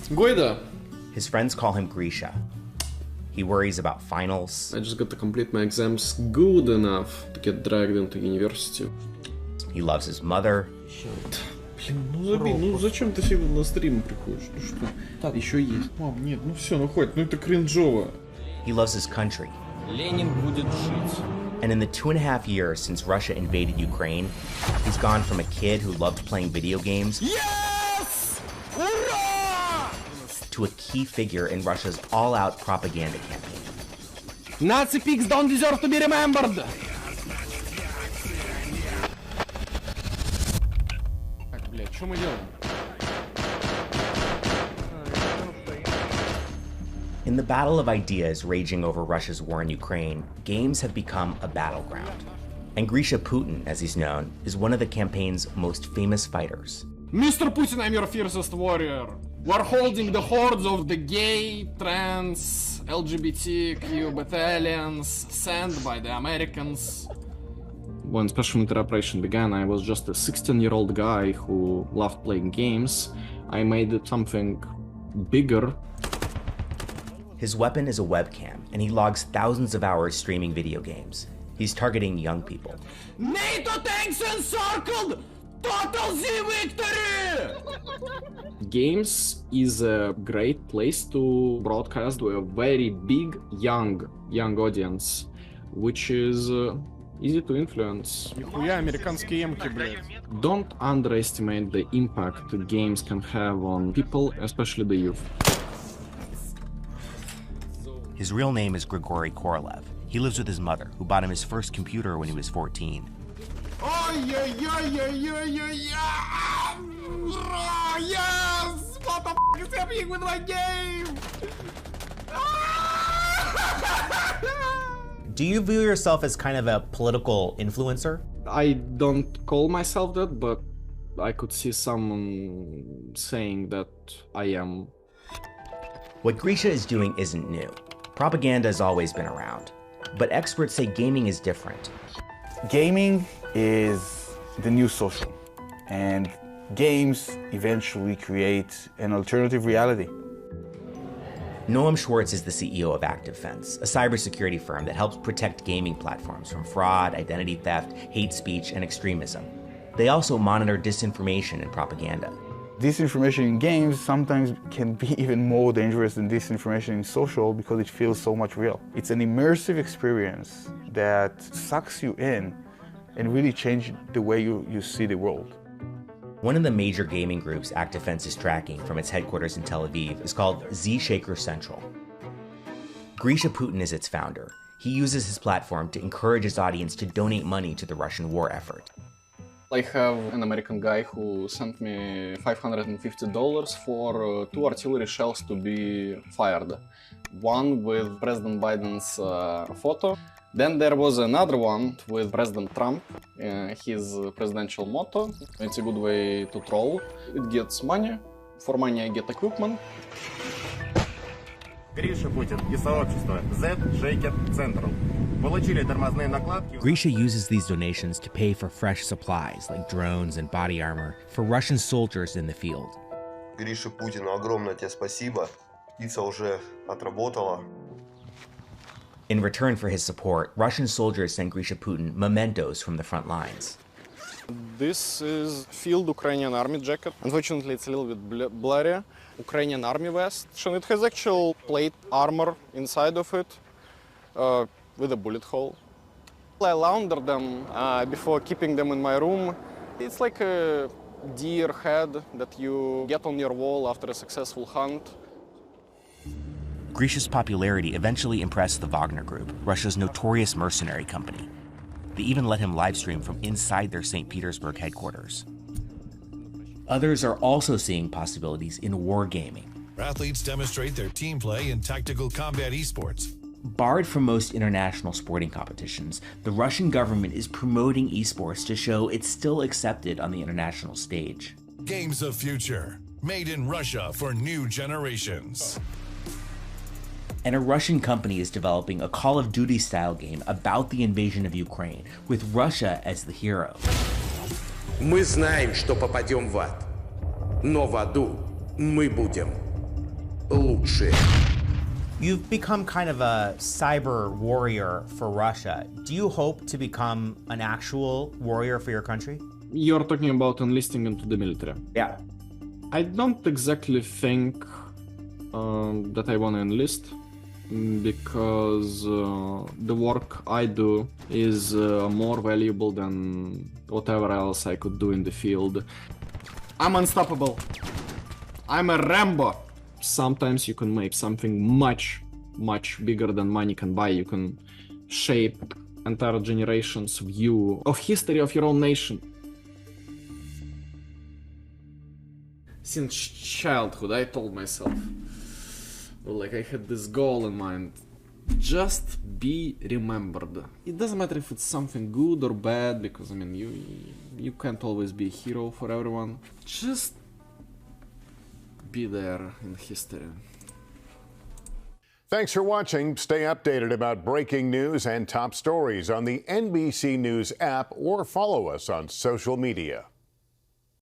Goida. His friends call him Grisha. He worries about finals. I just got to complete my exams good enough to get dragged into university. He loves his mother. Блин, ну забей, ну зачем ты сегодня на стрим приходишь? Ну что? Так, еще есть. Мам, нет, ну все, ну хватит, ну это кринжово. He loves his country. Ленин будет жить. And in the 2.5 years since Russia invaded Ukraine, he's gone from a kid who loved playing video games Yes! Ура! to a key figure in Russia's all-out propaganda campaign. Nazi pigs don't deserve to be remembered! Так, блядь, что мы делаем? In the battle of ideas raging over Russia's war in Ukraine, games have become a battleground. And Grisha Putin, as he's known, is one of the campaign's most famous fighters. Mr. Putin, I'm your fiercest warrior. We're holding the hordes of the gay, trans, LGBTQ battalions sent by the Americans. When special military operation began, I was just a 16-year-old guy who loved playing games. I made it something bigger. His weapon is a webcam, and he logs thousands of hours streaming video games. He's targeting young people. NATO tanks encircled! Total Z victory! Games is a great place to broadcast to a very big young audience, which is easy to influence. Нихуя американские эмки, блядь. Don't underestimate the impact games can have on people, especially the youth. His real name is Grigory Korolev. He lives with his mother, who bought him his first computer when he was 14. Yes! What the f is happening with my game? Do you view yourself as kind of a political influencer? I don't call myself that, but I could see someone saying that I am. What Grisha is doing isn't new. Propaganda has always been around. But experts say gaming is different. Gaming is the new social, and games eventually create an alternative reality. Noam Schwartz is the CEO of ActiveFence, a cybersecurity firm that helps protect gaming platforms from fraud, identity theft, hate speech, and extremism. They also monitor disinformation and propaganda. Disinformation in games sometimes can be even more dangerous than disinformation in social because it feels so much real. It's an immersive experience that sucks you in and really changes the way you see the world. One of the major gaming groups ActiveFence is tracking from its headquarters in Tel Aviv is called Z-Shaker Central. Grisha Putin is its founder. He uses his platform to encourage his audience to donate money to the Russian war effort. I have an American guy who sent me $550 for 2 artillery shells to be fired. One with President Biden's photo. Then there was another one with President Trump, his presidential motto. It's a good way to troll. It gets money. For money I get equipment. Grisha Putin и сообщество Z-Shaker Central. Grisha uses these donations to pay for fresh supplies like drones and body armor for Russian soldiers in the field. Гриша Путину огромное тебе спасибо. Птица уже отработала. In return for his support, Russian soldiers send Grisha Putin mementos from the front lines. This is field Ukrainian army jacket. Unfortunately, it's a little bit blurry. Ukrainian army vest. And it has actual plate armor inside of it with a bullet hole. I laundered them before keeping them in my room. It's like a deer head that you get on your wall after a successful hunt. Grisha's popularity eventually impressed the Wagner Group, Russia's notorious mercenary company. They even let him livestream from inside their St. Petersburg headquarters. Others are also seeing possibilities in wargaming. Athletes demonstrate their team play in tactical combat esports. Barred from most international sporting competitions, the Russian government is promoting esports to show it's still accepted on the international stage. Games of future, made in Russia for new generations. And a Russian company is developing a Call of Duty-style game about the invasion of Ukraine, with Russia as the hero. Мы знаем, что попадем в ад, но в аду мы будем лучшие. You've become kind of a cyber warrior for Russia. Do you hope to become an actual warrior for your country? You're talking about enlisting into the military. Yeah. I don't exactly think that I want to enlist, because the work I do is more valuable than whatever else I could do in the field. I'm unstoppable. I'm a Rambo. Sometimes you can make something much bigger than money can buy. You can shape entire generations' view of history of your own nation. Since childhood, I told myself, like, I had this goal in mind: just be remembered. It doesn't matter if it's something good or bad, because I mean, you can't always be a hero for everyone. Just be there in history. Thanks for watching. Stay updated about breaking news and top stories on the NBC News app, or follow us on social media.